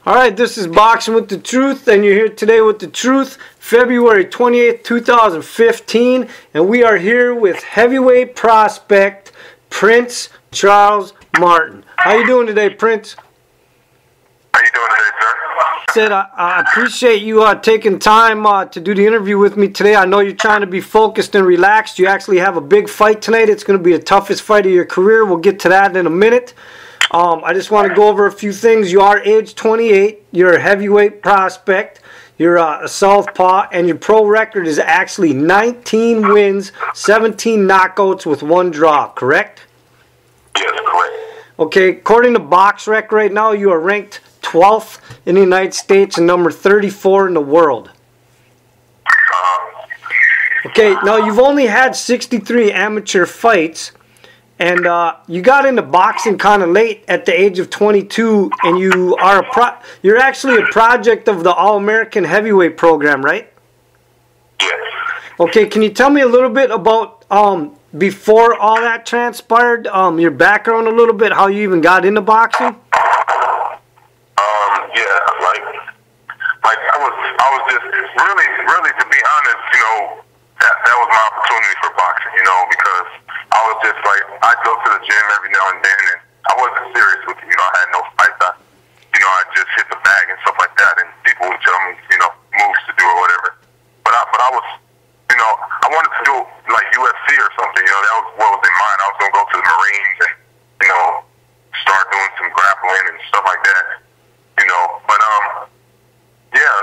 All right, this is Boxing with the Truth, and you're here today with the Truth, February 28th, 2015, and we are here with heavyweight prospect Prince Charles Martin. How you doing today, Prince? How you doing today, sir? Said I appreciate you taking time to do the interview with me today. I know you're trying to be focused and relaxed. You actually have a big fight tonight. It's going to be the toughest fight of your career. We'll get to that in a minute. I just want to go over a few things. You are age 28. You're a heavyweight prospect. You're a southpaw, and your pro record is actually 19 wins, 17 knockouts with 1 draw, correct? Yes, correct. Okay, according to BoxRec right now, you are ranked 12th in the United States and number 34 in the world. Okay, now you've only had 63 amateur fights. And you got into boxing kind of late at the age of 22, and you are you're actually a project of the All-American Heavyweight program, right? Yes. Okay, can you tell me a little bit about before all that transpired, your background a little bit, how you even got into boxing? Yeah, like I was just really, to be honest, you know, that was my opportunity for boxing, you know, because I was just like, I'd go to the gym every now and then, and I wasn't serious with it. You know, I had no fights. I'd just hit the bag and stuff like that, and people would tell me, you know, moves to do or whatever. But I was, you know, I wanted to do like UFC or something. You know, that was what was in mind. I was gonna go to the Marines and, you know, start doing some grappling and stuff like that. You know, but yeah,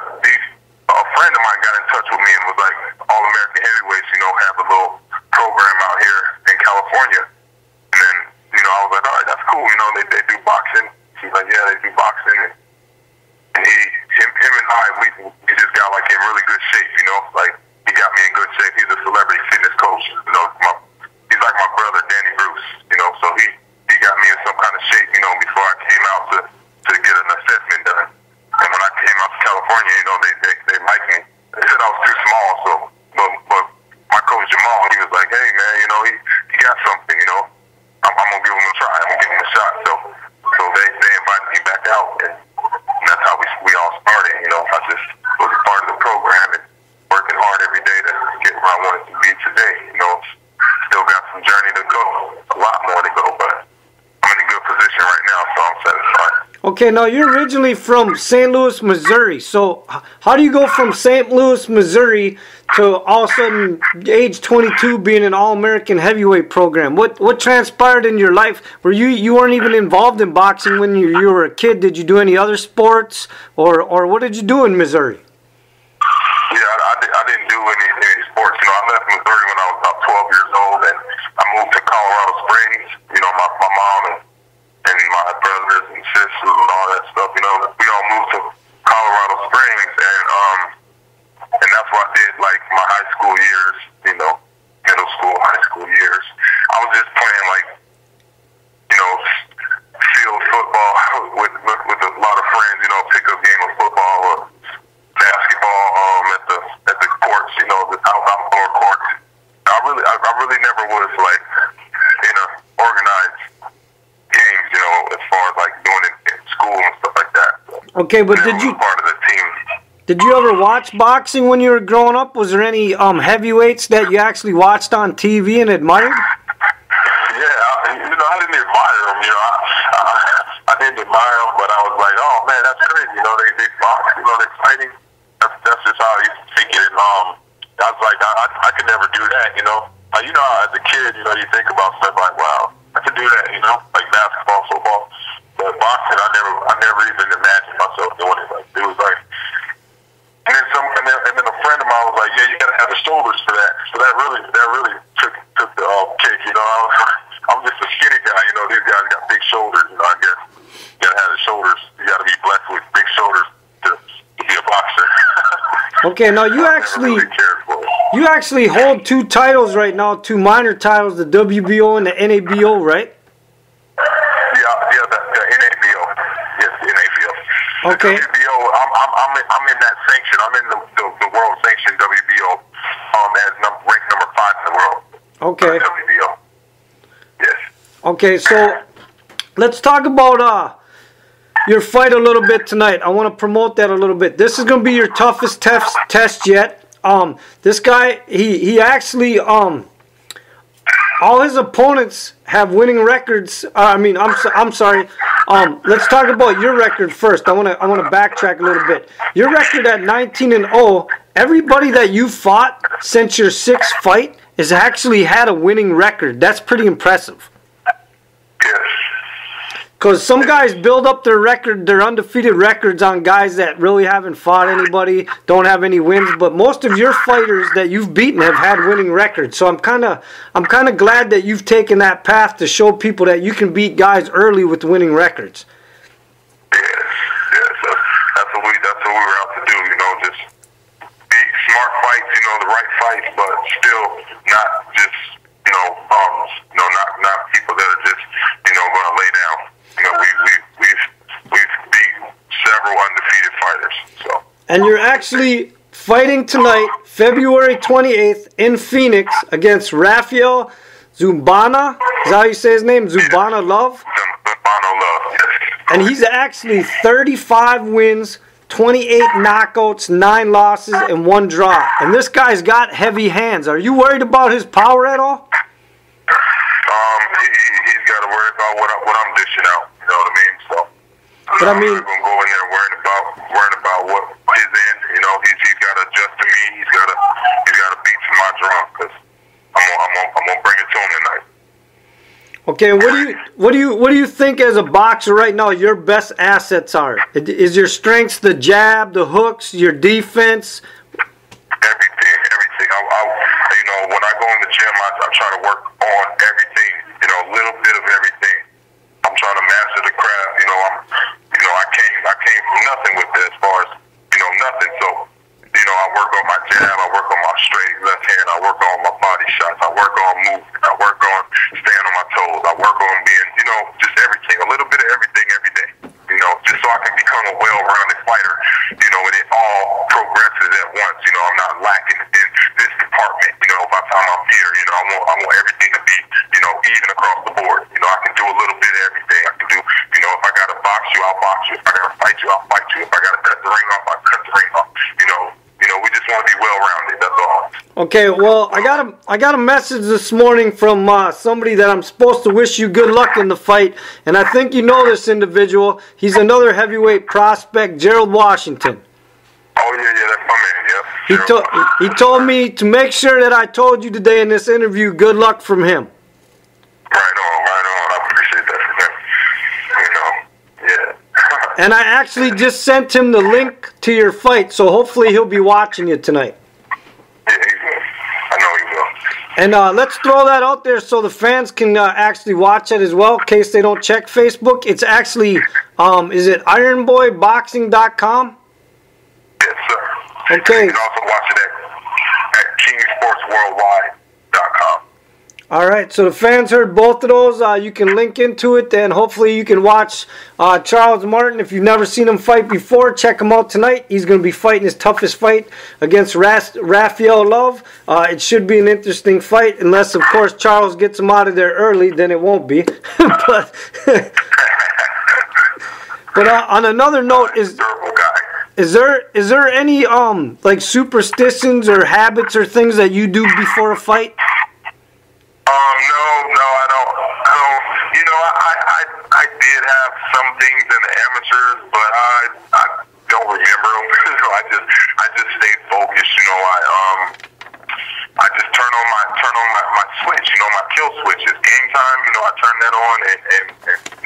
a friend of mine got in touch with me and was like, All-American Heavyweights, you know, have a little program out here in California. And then, you know, I was like, all right, that's cool. You know, they do boxing. He's like, yeah, they do boxing. And him and I, we just got like in really good shape, you know, like he got me in good shape. He's a celebrity fitness coach. You know, he's like my brother, Danny Bruce, you know, so he got me in some kind of shape, you know, before I came out to get an assessment done. And when I came out to California, you know, they liked me. They said I was too small, so, but my coach Jamal, he was like, hey man, you know, he got something, you know. I'm gonna give him a try. I'm gonna give him a shot. So they invited me back out, and that's how we all started. You know, I just was a part of the program and working hard every day to get where I wanted to be today. You know, still got some journey to go, a lot more to go, but I'm in a good position right now, so I'm satisfied. Okay, now you're originally from St. Louis, Missouri. So how do you go from St. Louis, Missouri to all of a sudden age 22 being an All-American Heavyweight program? What transpired in your life? Were you weren't even involved in boxing when you were a kid? Did you do any other sports, or what did you do in Missouri? Yeah, I didn't do any sports. You know, I left Missouri when I was about 12 years old, and I moved to Colorado Springs. You know, my mom and my brothers and sisters and all that stuff, you know, we all moved to Colorado Springs, and that's where I did like my high school years, you know, middle school, high school years. I was just playing like, you know, field football with a lot of friends, you know, pick up game of football or basketball at the courts, you know, the outdoor courts. I really never was like in a organized games, you know, as far as like doing it in school and stuff like that. Okay, but did you part of the team? Did you ever watch boxing when you were growing up? Was there any heavyweights that you actually watched on TV and admired? Yeah, you know, I didn't admire them. You know, I didn't admire them, but I was like, oh man, that's crazy. You know, they box. You know, they're fighting. That's just how I used to take it. And I was like, I could never do that. You know, as a kid, you know, you think about stuff like, wow, I could do that, you know, like basketball, football. But boxing, I never even imagined myself doing it. Like, it was like, and then a friend of mine was like, yeah, you gotta have the shoulders for that. So that really took the kick, you know. I'm just a skinny guy, you know. These guys got big shoulders, you know. I guess you gotta have the shoulders. You gotta be blessed with big shoulders to be a boxer. Okay, now you actually hold 2 titles right now, 2 minor titles, the WBO and the NABO, right? Yeah, the NABO. Yes, the NABO. Okay. The WBO, I'm in that sanction. I'm in the world sanctioned WBO as ranked number 5 in the world. Okay. WBO. Yes. Okay, so let's talk about your fight a little bit tonight. I want to promote that a little bit. This is going to be your toughest test yet. This guy, he actually, all his opponents have winning records. I'm sorry. Let's talk about your record first. I want to backtrack a little bit. Your record at 19-0. Everybody that you fought since your 6th fight has actually had a winning record. That's pretty impressive. Yes. Because some guys build up their undefeated records on guys that really haven't fought anybody, don't have any wins. But most of your fighters that you've beaten have had winning records. So I'm kind of glad that you've taken that path to show people that you can beat guys early with winning records. Yes. That's what we were out to do. You know, just be smart fights. You know, the right fights, but still not just bums. You know, not people that are just going to lay down. You know, we've beat several undefeated fighters. So. And you're actually fighting tonight, February 28th, in Phoenix against Raphael Zumbano. Is that how you say his name? Zumbano Love? Zumbano Love, yes. And he's actually 35 wins, 28 knockouts, 9 losses, and 1 draw. And this guy's got heavy hands. Are you worried about his power at all? He's got to worry about what I'm dishing out. You know what I mean? So, but I mean, I'm not gonna go in there worrying about what his end. You know, he's got to adjust to me. He's got to beat to my drum because I'm gonna bring it to him tonight. Okay, what do you think as a boxer right now your best assets are? Is your strengths the jab, the hooks, your defense? Everything. When I go in the gym, I try to work on everything. A little bit of everything. I'm trying to master the craft. I came from nothing with it as far as nothing. So, I work on my jab. I work on my straight left hand. I work on my body shots. I work on movement. I work on staying on my toes. I work on being, just everything. A little bit of everything every day. Just so I can become a well-rounded fighter. And it all progresses at once. I'm not lacking in this department. By the time I'm here, I want everything to be, even across the board. I can do a little bit of everything. I can do, if I gotta box you, I'll box you. If I gotta fight you, I'll fight you. If I gotta cut the ring off, I'll cut the ring off. We just want to be well-rounded. That's all. Okay, well, I got a message this morning from somebody that I'm supposed to wish you good luck in the fight, and I think you know this individual. He's another heavyweight prospect, Gerald Washington. Oh yeah, that's my man. Yeah. He told me to make sure that I told you today in this interview, good luck from him. Right on. I appreciate that from him. Yeah. And I actually just sent him the link to your fight, so hopefully he'll be watching you tonight. Yeah, he will. I know he will. And let's throw that out there so the fans can actually watch it as well, in case they don't check Facebook. It's actually, is it ironboyboxing.com? Yes, sir. Okay. You can also watch it at kingsportsworldwide.com. All right, so the fans heard both of those. You can link into it, and hopefully you can watch Charles Martin. If you've never seen him fight before, check him out tonight. He's going to be fighting his toughest fight against Raphael Love. It should be an interesting fight, unless, of course, Charles gets him out of there early. Then it won't be. But on another note, is there any like superstitions or habits or things that you do before a fight? No, I don't. I did have some things in the amateurs, but I don't remember them. I just stayed focused. I just turn on my switch. My kill switch. It's game time. I turn that on and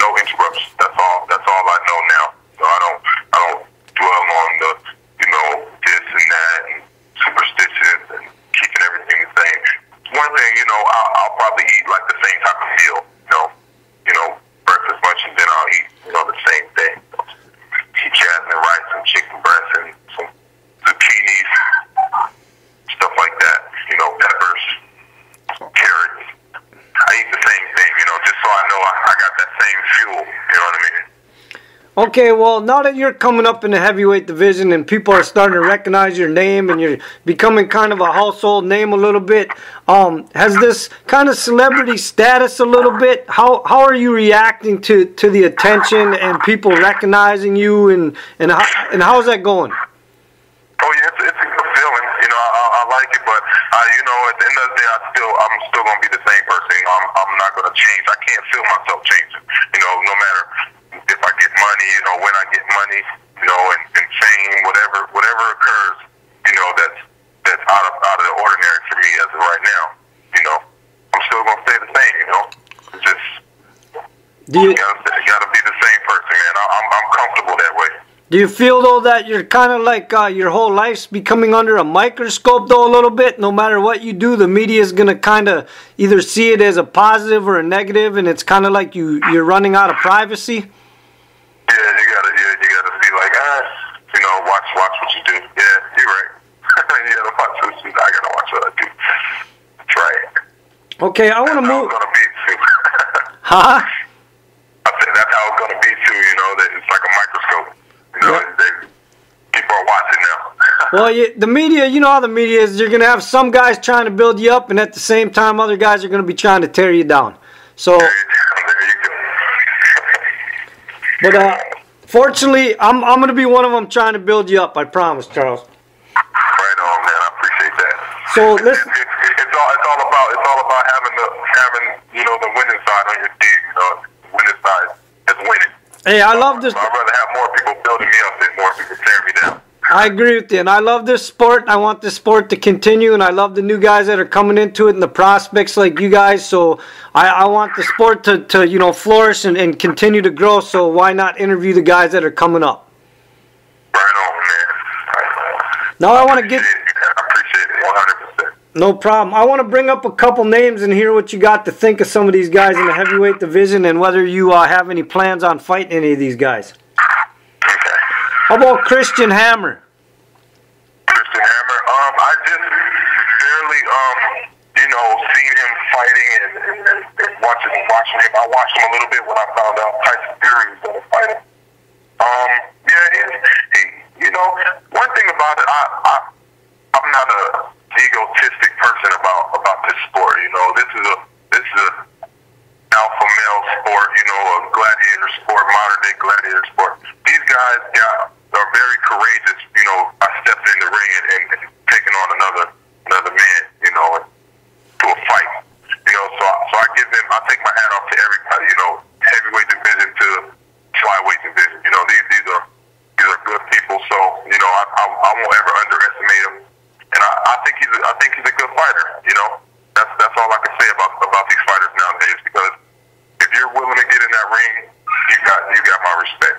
no interruptions. That's all I know now. I don't dwell on the this and that and superstitions and keeping everything the same. One thing, I'll probably eat like the same type of meal, breakfast, lunch, and then I'll eat, the same thing. Eat jasmine rice and chicken breast and some zucchinis, stuff like that, peppers, carrots. I eat the same thing, just so I know I got that same fuel, you know what I mean? Okay, well, now that you're coming up in the heavyweight division and people are starting to recognize your name and you're becoming kind of a household name a little bit, has this kind of celebrity status a little bit? How are you reacting to the attention and people recognizing you, and how's that going? Oh yeah, it's a good feeling. You know, I like it, but you know, at the end of the day, I'm still gonna be the same person. You know, I'm not gonna change. I can't feel myself changing. You know, no matter if I get money, you know, when I get money, you know, and fame, whatever occurs, you know, that's out of the ordinary for me as of right now. You know, I'm still gonna stay the same. You know, it's just you gotta be the same person, man. I'm comfortable that way. Do you feel, though, that you're kind of like your whole life's becoming under a microscope, though, a little bit? No matter what you do, the media is going to kind of either see it as a positive or a negative, and it's kind of like you're running out of privacy? Yeah, you gotta be like, you know, watch what you do. Yeah, you're right. You gotta watch what you do. I gotta watch what I do. That's right. Okay, I want to move. That's how it's gonna be, too. Huh? I said that's how it's gonna be, too, you know, that it's like a microscope. You know, people are watching now. Well, the media, you know how the media is. You're going to have some guys trying to build you up, and at the same time, other guys are going to be trying to tear you down. So, there you go. But fortunately, I'm going to be one of them trying to build you up, I promise, Charles. Right on, man. I appreciate that. So, listen. It's all about having you know, the winning side on your team. You know, winning side is winning. Hey, I love this. I'd rather have more people building me up than more people tearing me down. I agree with you, and I love this sport. I want this sport to continue, and I love the new guys that are coming into it and the prospects like you guys. So I want the sport to you know, flourish and continue to grow. So why not interview the guys that are coming up? Right on, man. Right on. Now I want to get. I appreciate it 100%. No problem. I want to bring up a couple names and hear what you got to think of some of these guys in the heavyweight division and whether you have any plans on fighting any of these guys. Okay. How about Christian Hammer? Christian Hammer. I just barely, you know, seen him fighting and watching him. I watched him a little bit when I found out Tyson Fury was going to fight him. Yeah, he, you know, one thing about it, I'm not a egotistic person about this sport. You know, this is a alpha male sport. You know, a gladiator sport, modern day gladiator sport. These guys are very courageous. You know, I stepped in the ring and taking on another man. You know, to a fight. You know, so I take my hat off to everybody. You know, heavyweight division to flyweight division. You know, these are good people. So you know, I won't ever underestimate them. And I think he's a good fighter. You know, that's all I can say about these fighters nowadays. Because if you're willing to get in that ring, you got my respect.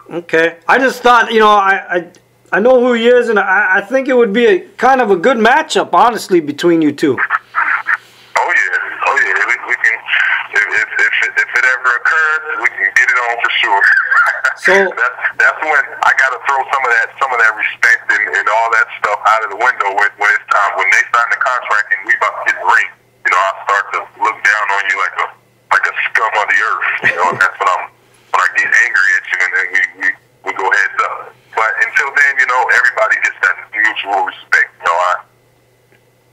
Okay, I just thought, you know, I know who he is, and I think it would be a kind of a good matchup, honestly, between you two. Oh yeah. We can if it ever occurs, we can get it on for sure. So that's when I got to throw some of that respect and all that stuff out of the window when it's time. When they sign the contract and we about to get the ring, you know, I start to look down on you like a scum of the earth. You know, and that's when I get angry at you, and then we go heads up. But until then, you know, everybody gets that mutual respect. You know,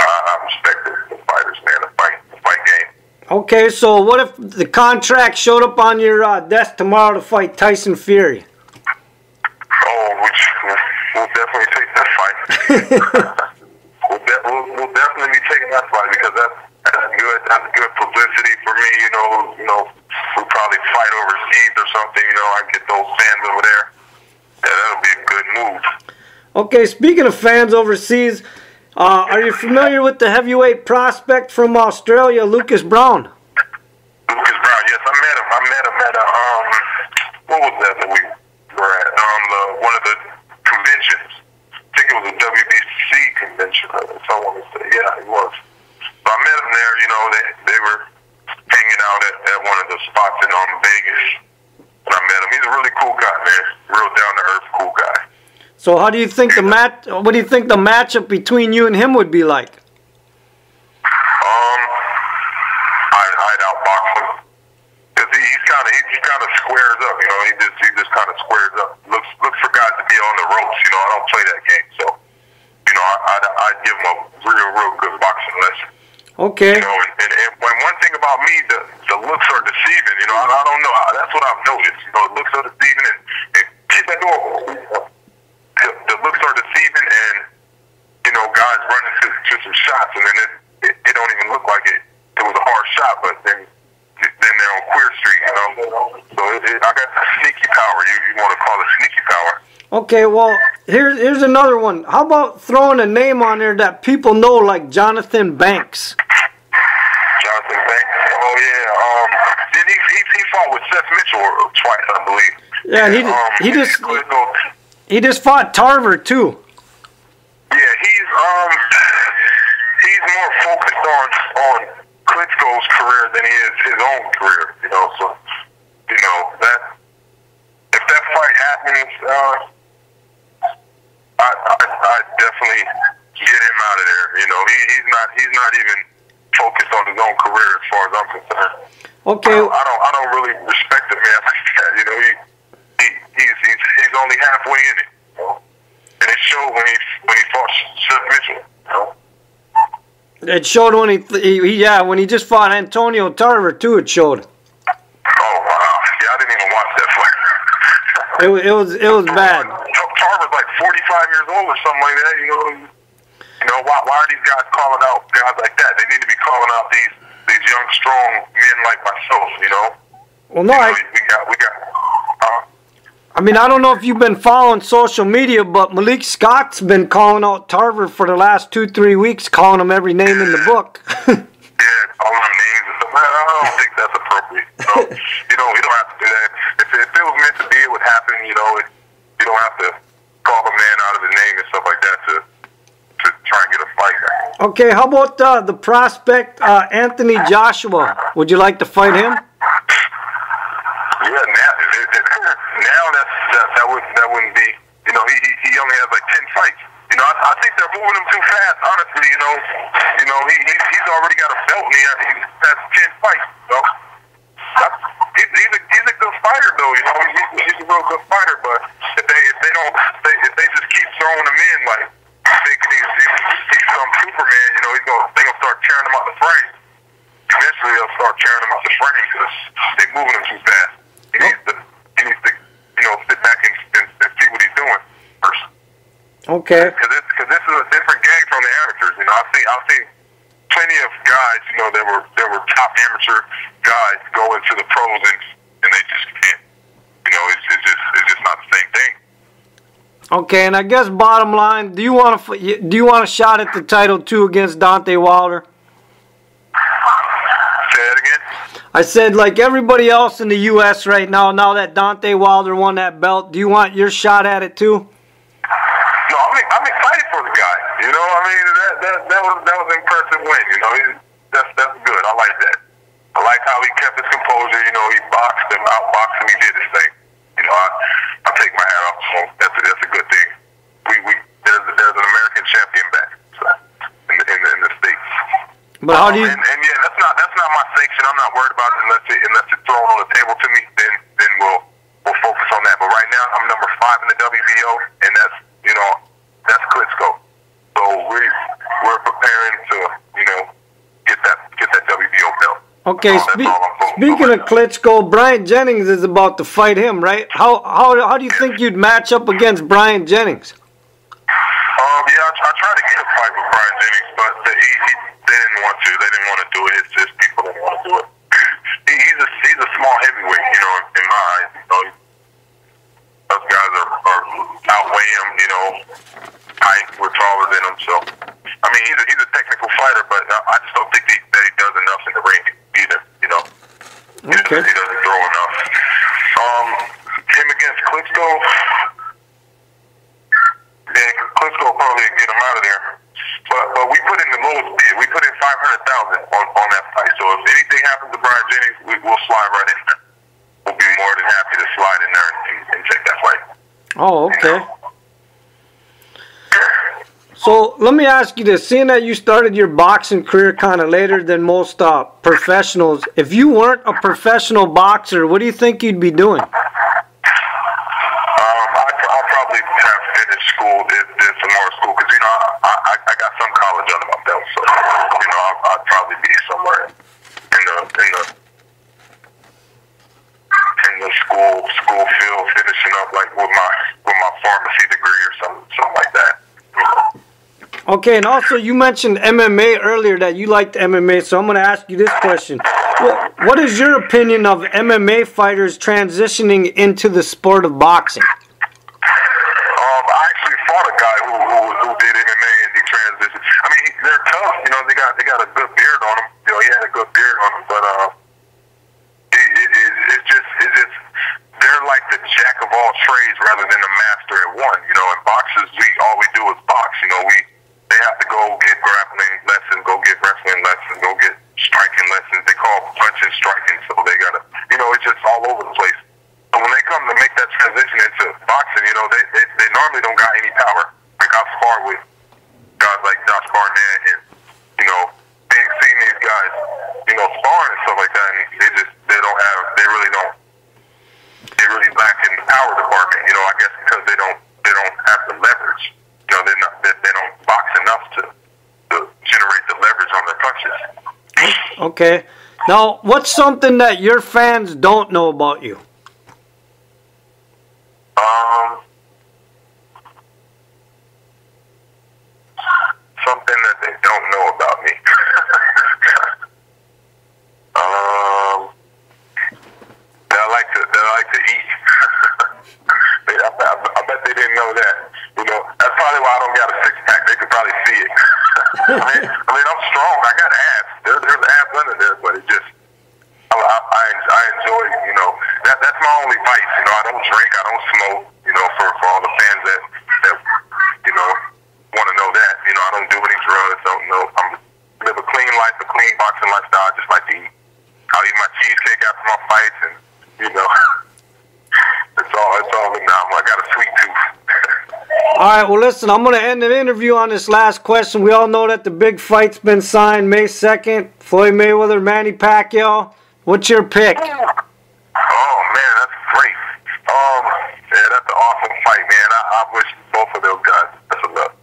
I respect the fighters, man. The fight game. Okay, so what if the contract showed up on your desk tomorrow to fight Tyson Fury? Oh, we'll definitely take that fight. we'll definitely be taking that fight because that's good publicity for me. You know, we'll probably fight overseas or something. You know, I get those fans over there. Yeah, that'll be a good move. Okay, speaking of fans overseas, are you familiar with the heavyweight prospect from Australia, Lucas Browne? Lucas Browne, yes, I met him. I met him at what was that we were at? One of the conventions. I think it was a WBC convention. That's all I want to say. Yeah, it was. So I met him there. You know, they were hanging out at one of the spots in Vegas, and I met him. He's a really cool guy, man. Real down to earth, cool guy. So how do you think what do you think the matchup between you and him would be like? I'd outbox him because he kind of squares up. You know, he just Okay. You know, and when one thing about me, the looks are deceiving. You know, I don't know. That's what I've noticed. You know, the looks are deceiving, and keep that door. The looks are deceiving, and you know, guys running to some shots, and then it don't even look like it was a hard shot, but then they're on Queer Street. You know, so I got sneaky power. You want to call it sneaky power? Okay, well, here's another one. How about throwing a name on there that people know, like Jonathan Banks? Jonathan Banks? Oh, yeah. He fought with Seth Mitchell twice, I believe. Yeah, he just fought Tarver, too. Yeah, he's more focused on Klitschko's career than he is his own career, you know, so, you know, if that fight happens, I definitely get him out of there. You know, he's not even focused on his own career as far as I'm concerned. Okay. I don't really respect a man like that. You know, he's only halfway in it. You know? And it showed when he fought Seth Mitchell. You know? It showed when he just fought Antonio Tarver too. It showed. Oh wow! Yeah, I didn't even watch that fight. it was bad. Tarver's like 45 years old or something like that. You know why are these guys calling out guys like that? They need to be calling out these young, strong men like myself. You know. Well, no, we got. I mean, I don't know if you've been following social media, but Malik Scott's been calling out Tarver for the last 2-3 weeks, calling him every name in the book. Yeah, calling him names and stuff. I don't think that's appropriate. So, you don't have to do that. If it was meant to be, it would happen. You know, you don't have to call a man out of his name and stuff like that to try and get a fight. Okay, how about the prospect Anthony Joshua? Would you like to fight him? Yeah, now that wouldn't be. You know, he only has like 10 fights. You know, I think they're moving him too fast. Honestly, you know, he's already got a belt and he has 10 fights. You know, he's a good fighter though. You know, he's a real good fighter. But if they just keep throwing him in like thinking he's some Superman, you know, they gonna start tearing him out the frame. Eventually, they'll start tearing him out the frame because they're moving him too fast. He needs to, you know, sit back and see what he's doing first. Okay. Because this is a different game from the amateurs. You know, I've seen plenty of guys, you know, that were top amateur guys go into the pros and they just can't. You know, it's just not the same thing. Okay, and I guess bottom line, do you want a shot at the title too against Deontay Wilder? Say that again. I said, like everybody else in the U.S. right now that Deontay Wilder won that belt, do you want your shot at it too? No, I'm excited for the guy. You know, I mean that was an impressive win. You know, that's good. I like that. I like how he kept his composure. You know, he boxed him, outboxed him. He did his thing. You know, I take my hat off to him. That's a good thing. There's an American champion back in the States. But how do you? And yeah, that's not my sanction. I'm not worried about it unless it's thrown on the table to me. Then we'll focus on that. But right now, I'm number 5 in the WBO, and that's Klitschko. So we're preparing to get that WBO belt. Okay, speaking of Klitschko, Brian Jennings is about to fight him, right? How do you think you'd match up against Brian Jennings? Yeah, I tried to get a fight with Brian Jennings, but they didn't want to. They didn't want to do it. It's just people didn't want to do it. He's a small heavyweight, you know, in my eyes. You know, those guys are outweigh him. You know, we're taller than him. So, I mean, he's a technical fighter, but I just don't think that he does enough in the ring either. You know, okay. He doesn't throw enough. Him against Klitschko. Yeah, Klitschko will probably get him out of there. But we put in the lowest bid. We put in $500,000 on that fight. So if anything happens to Brian Jennings, we'll slide right in there. We'll be more than happy to slide in there and take that fight. Oh, okay. So let me ask you this. Seeing that you started your boxing career kind of later than most professionals, if you weren't a professional boxer, what do you think you'd be doing? I'd probably have finished school, did some more school, because, you know, I got some college under my belt, so, you know, I'd probably be somewhere in the school field, finishing up like with my pharmacy degree or something like that. Okay, and also you mentioned MMA earlier, that you liked MMA, so I'm going to ask you this question. What is your opinion of MMA fighters transitioning into the sport of boxing? I actually fought a guy who did MMA and he transitioned. I mean, they're tough, you know. They got a good beard on him. You know, he had a good beard on him, but it's just they're like the jack of all trades rather than the master at one. You know, in boxers, all we do is box. You know, they have to go get grappling lessons, go get wrestling lessons, go get striking lessons. They call punching striking, so they gotta, you know, it's just all over the place. So when they come to make that transition into boxing, you know, they normally don't got any power. Like I've sparred with guys like Josh Barnett and, you know, seeing these guys, you know, sparring and stuff like that, and they really lack in the power department, you know, I guess because they don't have the leverage. You know, they don't box enough to generate the leverage on their punches. Okay. Now, what's something that your fans don't know about you? Something that they don't know about me. That I like to eat. I bet they didn't know that. You know, that's probably why I don't got a six-pack. They could probably see it. I mean, I'm strong. I got abs. There's abs under there, but it just, I enjoy, you know, that's my only vice. You know, I don't drink, I don't smoke, you know, for all the fans that you know, want to know that. You know, I don't do any drugs, don't know. I live a clean life, a clean boxing lifestyle. I just like to eat. I'll eat my cheesecake after my fights, and, you know, it's all in now. I got a sweet tooth. All right, well, listen, I'm going to end the interview on this last question. We all know that the big fight's been signed May 2nd, Floyd Mayweather, Manny Pacquiao. What's your pick? Oh, man, that's great. Yeah, that's an awesome fight, man. I wish both of those guys best of luck.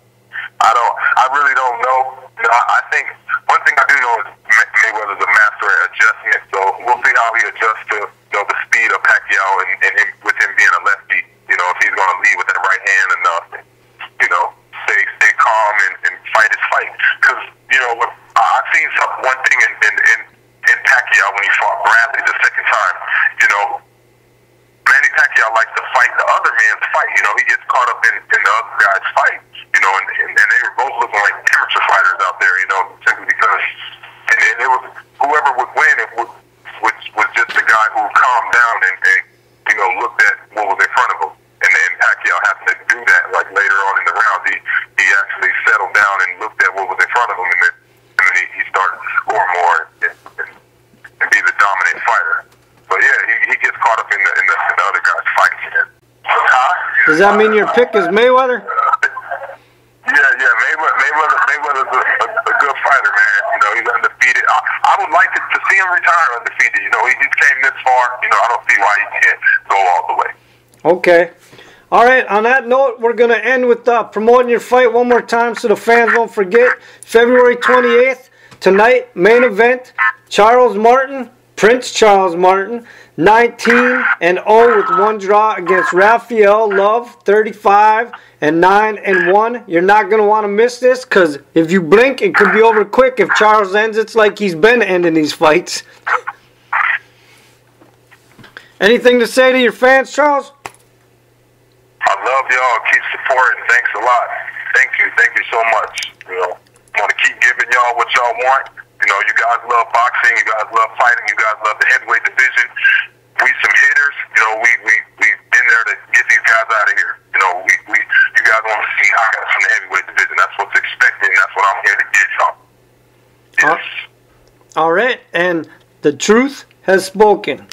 I really don't know. You know, I think one thing I do know is Mayweather's a master at adjustment, so we'll see how he adjusts to, you know, the speed of Pacquiao and him, with him being a lefty. You know, if he's going to lead with that right hand enough, and, you know, stay calm and fight his fight. Because, you know, I've seen one thing in Pacquiao when he fought Bradley the second time. You know, Manny Pacquiao likes to fight the other man's fight. You know, he gets caught up in the other guy's fight. You know, and they were both looking like amateur fighters out there. You know, simply because, and it was whoever would win, it was just the guy who calmed down and you know, looked at what was in front of him. And Pacquiao happened to do that. Like later on in the round, he actually settled down and looked at what was in front of him, and then he started to score more and be the dominant fighter. But yeah, he gets caught up in the other guy's fights. Does that mean your pick is Mayweather? Yeah, Mayweather's a good fighter, man. You know, he's undefeated. I would like to see him retire undefeated. You know, he just came this far. You know, I don't see why he can't go all the way. Okay. All right, on that note, we're going to end with promoting your fight one more time so the fans won't forget. February 28th, tonight, main event, Charles Martin, Prince Charles Martin, 19-0 with one draw against Raphael Love, 35-9-1. You're not going to want to miss this, because if you blink, it could be over quick. If Charles ends, it's like he's been ending these fights. Anything to say to your fans, Charles? I love y'all. Keep supporting. Thanks a lot. Thank you so much. You know, I want to keep giving y'all what y'all want. You know, you guys love boxing. You guys love fighting. You guys love the heavyweight division. We some hitters. You know, we've been there to get these guys out of here. You know, you guys want to see highlights from the heavyweight division. That's what's expected, and that's what I'm here to get y'all. Yes. All right, and the truth has spoken.